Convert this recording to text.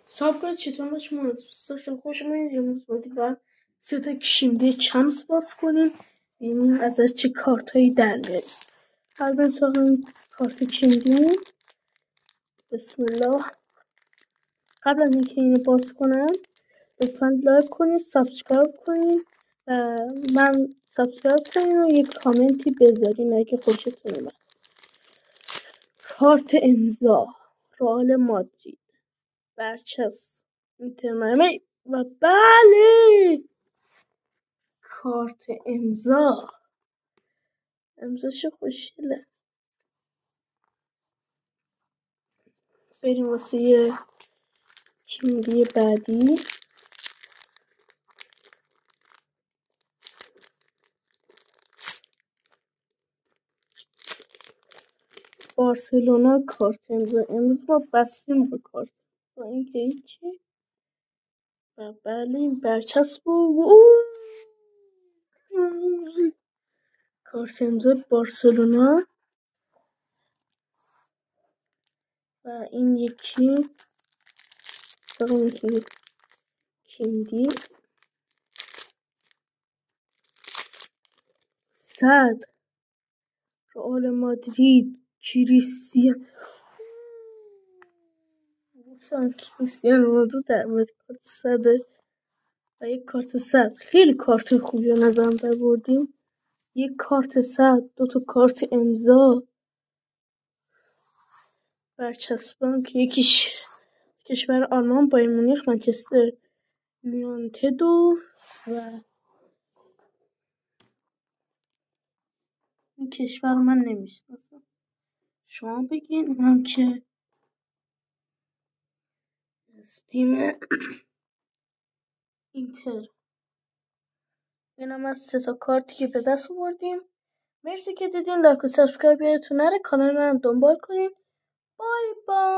صاحب کنید چطور باش مرتبط خیلی خوش اومدید. امروز بودیم با 3 کشیمده چمس باز کنیم ببینیم ازش چه کارتایی در میاریم. هر بریم سراغ کارت کشیمدیمون. بسم الله. قبل از اینکه اینو باز کنم لطفا لایک کنید، سابسکرایب کنید و من سابسکرایب کنید و یک کامنتی بذارین اگه خوشتون اومد. کارت امضا رئال مادرید، برچسب اینتر میامی و بله کارت امضاش خوشگله. بریم واسه یه کیمری بعدی. بارسلونا کارت امضا. امروز ما بستیم به کارت با اینکه هیچی و بله این برچسب و کارت امضا بارسلونا و این یکی کیمری 100 رئال مادرید کریستیانو رونالدو در مورد کارت 100 و یک کارت 100 خیلی کارت خوبی رو نظرم در بردیم. یک کارت 100 2 کارت امضا برچسبان که یکیش کشور آلمان بایر مونیخ منچستر یونایتد و این کشور من نمیشناسم، شما بگین. اینم که تیم اینتر. اینم از 3 کارتی که به دست آوردیم. مرسی که دیدین. لایک و سابسکرایب یادتون نره. کانال منم دنبال کنین. بای بای.